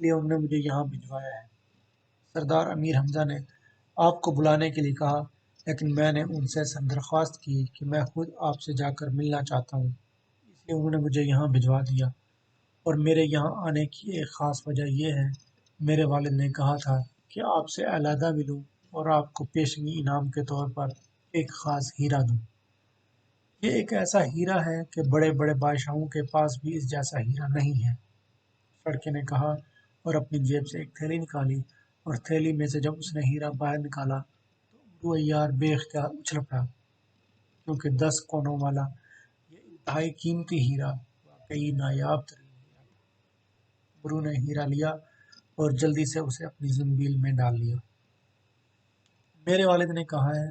اس لیے انہوں نے مجھے یہاں بھجوایا ہے۔ سردار امیر حمزہ نے آپ کو بلانے کے لیے کہا، لیکن میں نے ان سے درخواست کی کہ میں خود آپ سے جا کر ملنا چاہتا ہوں، اس لیے انہوں نے مجھے یہاں بھجوا دیا۔ اور میرے یہاں آنے کی ایک خاص وجہ یہ ہے، میرے والد نے کہا تھا کہ آپ سے علیحدہ ملوں اور آپ کو پیشگی انعام کے طور پر ایک خاص ہیرا دوں۔ یہ ایک ایسا ہیرا ہے کہ بڑے بڑے بادشاہوں کے پاس بھی اس جیسا ہیرا نہیں ہے، لڑکے نے کہا، اور اپنی جیب سے ایک تھیلی نکالی، اور تھیلی میں سے جب اس نے ہیرا باہر نکالا تو وہ یار بے اختیار اچھل پڑا، کیونکہ 10 کونوں والا یہ انتہائی قیمتی ہیرا واقعی نایاب ترین ہیرا تھا۔ برو نے ہیرا لیا اور جلدی سے اسے اپنی زنبیل میں ڈال لیا۔ میرے والد نے کہا ہے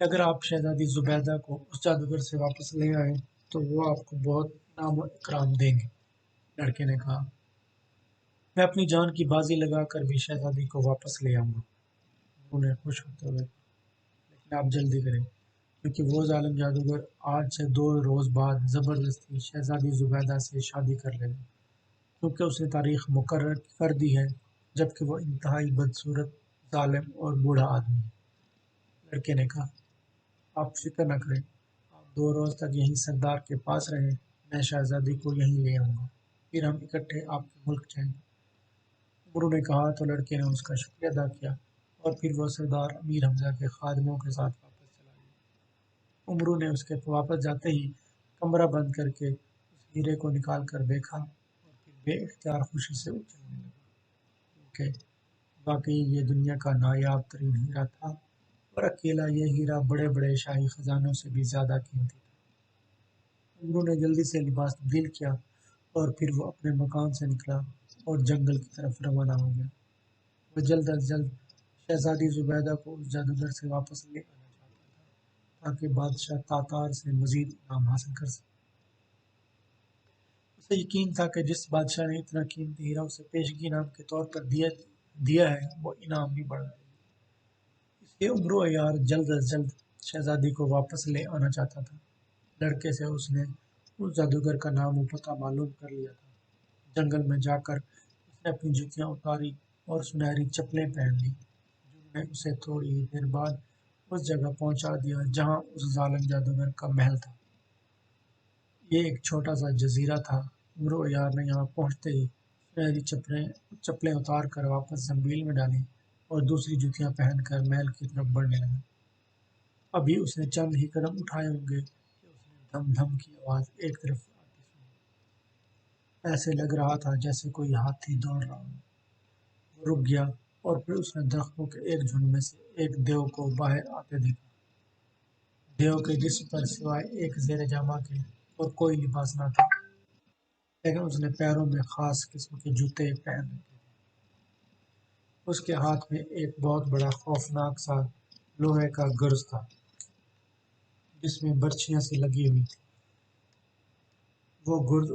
کہ اگر آپ شہزادی زبیدہ کو اس جادوگر سے واپس لے آئیں تو وہ آپ کو بہت انعام و اکرام دیں گے۔ لڑکے نے کہا، میں اپنی جان کی بازی لگا کر بھی شہزادی کو واپس لے آؤں گا۔ انہوں نے خوش ہوتے ہوئے کہا، لیکن آپ جلدی کریں، کیونکہ وہ ظالم جادوگر آج سے 2 روز بعد زبردستی شہزادی زبیدہ سے شادی کر لے گا، کیونکہ اس نے تاریخ مقرر کر دی ہے، جبکہ وہ انتہائی بدصورت، ظالم اور بوڑھا آدمی ہے۔ لڑکے نے کہا، آپ فکر نہ کریں، آپ 2 روز تک یہیں سردار کے پاس رہیں، میں شہزادی کو یہیں لے آؤں گا، پھر ہم اکٹھے آپ کے ملک جائیں گے۔ عمرو نے کہا تو لڑکے نے اس کا شکریہ ادا کیا، اور پھر وہ سردار امیر حمزہ کے خادموں کے ساتھ واپس چلا گیا۔ عمرو نے اس کے واپس جاتے ہی کمرہ بند کر کے اس ہیرے کو نکال کر دیکھا، اور پھر بے اختیار خوشی سے اچھلنے لگا، کیونکہ واقعی یہ دنیا کا نایاب ترین ہیرا تھا، اور اکیلا یہ ہیرا بڑے بڑے شاہی خزانوں سے بھی زیادہ قیمتی تھا۔ عمرو نے جلدی سے لباس تبدیل کیا، اور پھر وہ اپنے مکان سے نکلا اور جنگل کی طرف روانہ ہو گیا۔ وہ جلد از جلد شہزادی زبیدہ کو اس جادوگر سے واپس لے آنا چاہتا تھا، تاکہ بادشاہ تاتار سے مزید انعام حاصل کر سکے۔ اسے یقین تھا کہ جس بادشاہ نے اتنا قیمتی ہیرا اسے پیشگی انعام کے طور پر دیا ہے، وہ انعام بھی بڑھا دے گا۔ اس لیے عمرو عیار جلد از جلد شہزادی کو واپس لے آنا چاہتا تھا۔ لڑکے سے اس نے اس جادوگر کا نام و پتہ معلوم کر لیا تھا۔ جنگل میں جا کر اس نے اپنی جوتیاں اتاری اور سنہری چپلیں پہن لی، جنہوں نے اسے تھوڑی ہی دیر بعد اس جگہ پہنچا دیا جہاں اس ظالم جادوگر کا محل تھا۔ یہ ایک چھوٹا سا جزیرہ تھا۔ عمرو عیار نے یہاں پہنچتے ہی سنہری چپلیں اتار کر واپس زنبیل میں ڈالیں، اور دوسری جوتیاں پہن کر محل کی طرف بڑھنے لگا۔ ابھی اس نے چند ہی قدم اٹھائے ہوں گے کہ اس نے دھم دھم کی آواز ایک طرف آتی سنی۔ ایسے لگ رہا تھا جیسے کوئی ہاتھی دوڑ رہا ہو۔ وہ رک گیا، اور پھر اس نے درختوں کے ایک جھنڈ میں سے ایک دیو کو باہر آتے دیکھا۔ دیو کے جسم پر سوائے ایک زیر جامہ کے اور کوئی لباس نہ تھا، لیکن اس نے پیروں میں خاص قسم کے جوتے پہن رکھے تھے۔ اس کے ہاتھ میں ایک بہت بڑا خوفناک سا لوہے کا گرز تھا، جس میں برچھیاں سی لگی ہوئی تھیں۔ وہ گرز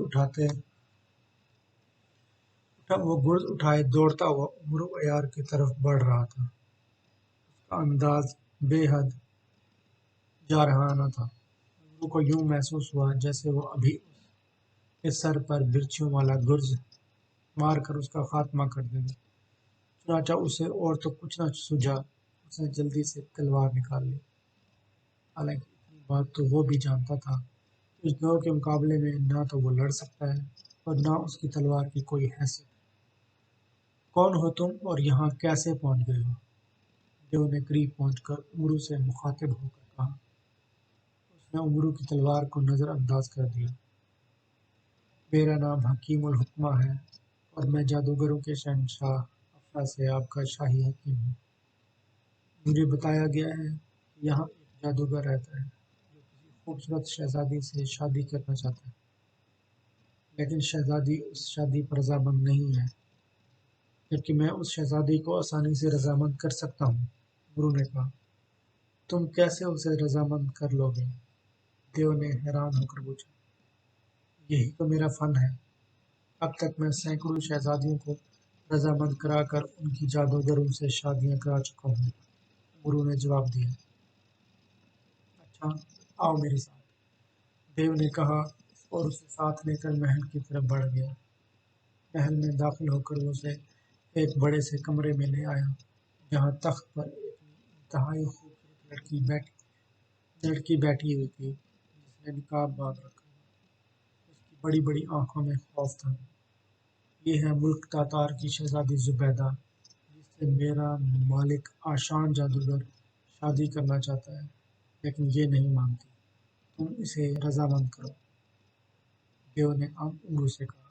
اٹھائے دوڑتا ہوا عمرو عیار کی طرف بڑھ رہا تھا۔ اس کا انداز بے حد جارحانہ تھا۔ عمرو کو یوں محسوس ہوا جیسے وہ ابھی اس کے سر پر برچھیوں والا گرز مار کر اس کا خاتمہ کر دے گا۔ چنانچہ اسے اور تو کچھ نہ سوجا، اس نے جلدی سے تلوار نکال لی۔ حالانکہ اتنی بات تو وہ بھی جانتا تھا کہ اس دیو کے مقابلے میں نہ تو وہ لڑ سکتا ہے اور نہ اس کی تلوار کی کوئی حیثیت ہے۔ کون ہو تم اور یہاں کیسے پہنچ گئے ہو؟ دیو نے قریب پہنچ کر عمرو سے مخاطب ہو کر کہا۔ اس نے عمرو کی تلوار کو نظر انداز کر دیا۔ میرا نام حکیم الحکمہ ہے، اور میں جادوگروں کے شہنشاہ افراسیاب کا شاہی حکیم ہوں۔ مجھے بتایا گیا ہے کہ یہاں ایک جادوگر رہتا ہے جو کسی خوبصورت شہزادی سے شادی کرنا چاہتا ہے، لیکن شہزادی اس شادی پر رضامند نہیں ہے، جبکہ میں اس شہزادی کو آسانی سے رضامند کر سکتا ہوں۔ عمرو نے کہا، تم کیسے اسے رضامند کر لو گے؟ دیو نے حیران ہو کر پوچھا۔ یہی تو میرا فن ہے، اب تک میں سینکڑوں شہزادیوں کو رضامند کرا کر ان کی جادوگروں سے شادیاں کرا چکا ہوں، عمرو نے جواب دیا۔ اچھا، آؤ میرے ساتھ، دیو نے کہا، اور اسے ساتھ لے کر محل کی طرف بڑھ گیا۔ محل میں داخل ہو کر وہ اسے ایک بڑے سے کمرے میں لے آیا جہاں تخت پر ایک انتہائی خوبصورت لڑکی بیٹھی ہوئی تھی جس نے نقاب باندھ رکھا تھا۔ اس کی بڑی بڑی آنکھوں میں خوف تھا۔ یہ ہے ملک تاتار کی شہزادی زبیدہ جس سے میرا مالک آشان جادوگر شادی کرنا چاہتا ہے، لیکن یہ نہیں مانتی۔ تم اسے رضامند کرو۔ دیو نے امرو سے کہا،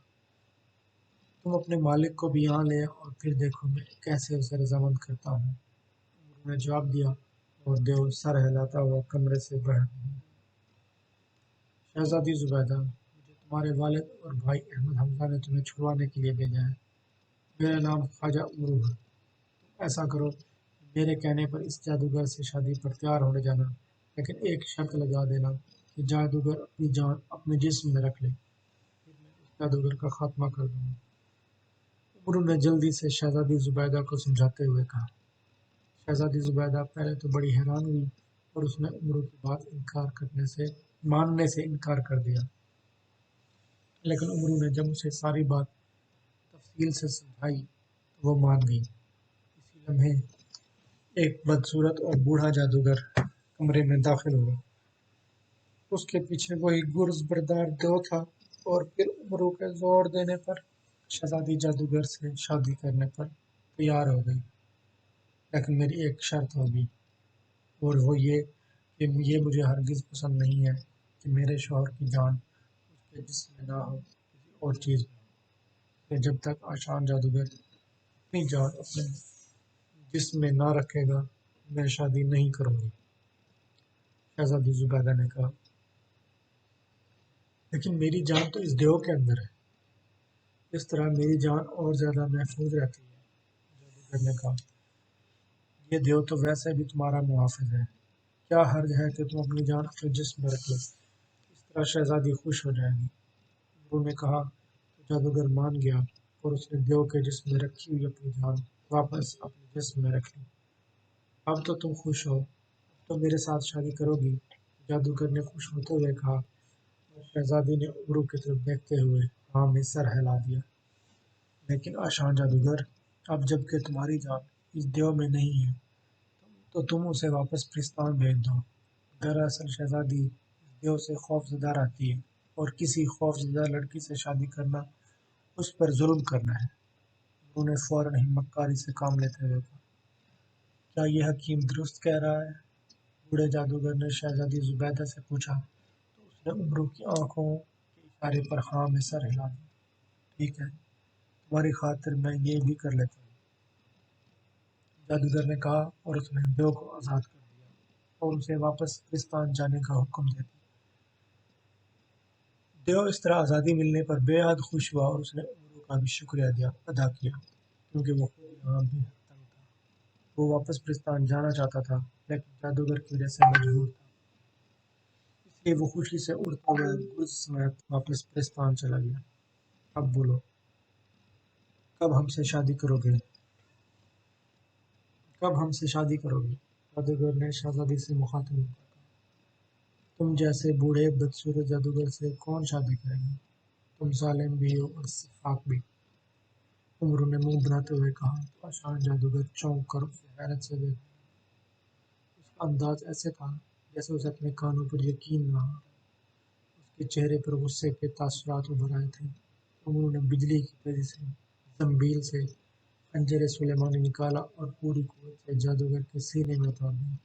تم اپنے مالک کو بھی یہاں لے اور پھر دیکھو میں کیسے اسے رضامند کرتا ہوں۔ امرو نے جواب دیا اور دیو سر ہلاتا ہوا کمرے سے باہر نکلا۔ شہزادی زبیدہ، مجھے تمہارے والد اور بھائی احمد حمزہ نے تمہیں چھڑوانے کے لیے بھیجا ہے۔ میرا نام خواجہ امرو ہے۔ تم ایسا کرو کہ میرے کہنے پر اس جادوگر سے شادی پر تیار ہونے جانا، لیکن ایک شرط لگا دینا کہ جادوگر اپنی جان اپنے جسم میں رکھ لے، پھر میں اس جادوگر کا خاتمہ کر دوں گا۔ امرو نے جلدی سے شہزادی زبیدہ کو سمجھاتے ہوئے کہا۔ شہزادی زبیدہ پہلے تو بڑی حیران ہوئی اور اس نے امرو کی بات ماننے سے انکار کر دیا، لیکن امرو نے جب اسے ساری بات تفصیل سے سمجھائی تو وہ مان گئی۔ اسی لمحے ایک بدصورت اور بوڑھا جادوگر کمرے میں داخل ہوا۔ اس کے پیچھے وہی گرز بردار دیو تھا اور پھر امرو کے زور دینے پر شہزادی جادوگر سے شادی کرنے پر تیار ہو گئی، لیکن میری ایک شرط ہوگی، اور وہ یہ کہ یہ مجھے ہرگز پسند نہیں ہے کہ میرے شوہر کی جان اس کے جسم میں نہ ہو، کسی اور چیز میں ہو۔ کہ جب تک آشان جادوگر اپنی جان اپنے جسم میں نہ رکھے گا میں شادی نہیں کروں گی۔ شہزادی زبیدہ نے کہا، لیکن میری جان تو اس دیو کے اندر ہے، اس طرح میری جان اور زیادہ محفوظ رہتی ہے۔ جادوگر نے کہا، یہ دیو تو ویسے بھی تمہارا محافظ ہے، کیا حرج ہے کہ تم اپنی جان اپنے جسم میں رکھ لو، اس طرح شہزادی خوش ہو جائے گی۔ امرو نے کہا تو جادوگر مان گیا اور اس نے دیو کے جسم میں رکھی ہوئی اپنی جان واپس اپنے جسم میں رکھ لی۔ اب تو تم خوش ہو، اب تو میرے ساتھ شادی کرو گی؟ جادوگر نے خوش ہوتے ہوئے کہا، اور شہزادی نے امرو کی طرف دیکھتے ہوئے ہاں میں سر ہلا دیا۔ لیکن آشان جادوگر، اب جب کہ تمہاری جان اس دیو میں نہیں ہے تو تم اسے واپس پرستان بھیج دو۔ دراصل شہزادی اس دیو سے خوف زدہ رہتی ہے اور کسی خوف زدہ لڑکی سے شادی کرنا اس پر ظلم کرنا ہے۔ انہوں نے فوراً ہمت کاری سے کام لیتے ہوئے کہا، کیا یہ حکیم درست کہہ رہا ہے؟ بوڑھے جادوگر نے شہزادی زبیدہ سے پوچھا تو اس نے امرو کی آنکھوں کے اشارے پر ہاں میں سر ہلا دیا۔ ٹھیک ہے، تمہاری خاطر میں یہ بھی کر لیتا ہوں، جادوگر نے کہا اور اس نے دیو کو آزاد کر دیا اور اسے واپس پرستان جانے کا حکم دے دیا۔ دیو اس طرح آزادی ملنے پر بے حد خوش ہوا اور اس نے امرو کا بھی شکریہ ادا کیا، کیونکہ وہ خود یہاں بے حد تنگ تھا۔ وہ واپس پرستان جانا چاہتا تھا لیکن جادوگر کی وجہ سے مجبور تھا، اس لیے وہ خوشی سے اڑتا ہوا گرز سمیت واپس پرستان چلا گیا۔ اب بولو، کب ہم سے شادی کرو گے؟ کب ہم سے شادی کرو گے؟ جادوگر نے شہزادی سے مخاطب ہو کر کہا، تم جیسے بوڑھے بدصورت جادوگر سے کون شادی کرے گا؟ تم ظالم بھی ہو اور سفاک بھی۔ امرو نے منہ بناتے ہوئے کہا تو آشان جادوگر چونک کر اسے حیرت سے دیکھ رہا تھا۔ اس کا انداز ایسے تھا جیسے اسے اپنے کانوں پر یقین نہ ہو۔ اس کے چہرے پر غصے کے تاثرات ابھر آئے تھے۔ امرو نے بجلی کی تیزی سے زنبیل سے خنجر سلیمانی نکالا اور پوری قوت سے جادوگر کے سینے میں اتار دیا۔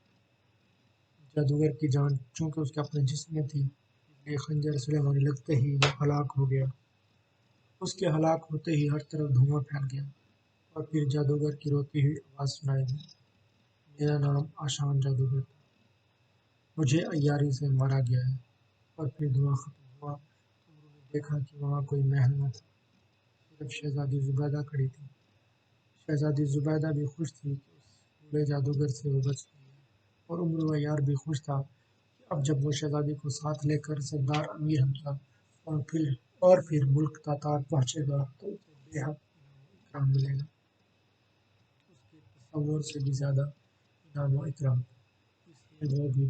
جادوگر کی جان چونکہ اس کے اپنے جسم میں تھی، اس لیے خنجر سلیمانی لگتے ہی وہ ہلاک ہو گیا۔ اس کے ہلاک ہوتے ہی ہر طرف دھواں پھیل گیا اور پھر جادوگر کی روتی ہوئی آواز سنائی دی، میرا نام آشان جادوگر تھا، مجھے عیاری سے مارا گیا ہے۔ اور پھر دھواں ختم ہوا تو انہوں نے دیکھا کہ وہاں کوئی محل نہ تھا، صرف شہزادی زبیدہ کھڑی تھی۔ شہزادی زبیدہ بھی خوش تھی کہ اس بوڑھے جادوگر سے وہ بچ گئی ہے، اور امرو عیار بھی خوش تھا کہ اب جب وہ شہزادی کو ساتھ لے کر سردار امیر حمزہ اور پھر ملک تاتار پہنچے گا تو اسے بے حد انعام و اکرام ملے گا، اس کے تصور سے بھی زیادہ انعام و اکرام، اس لیے وہ بھی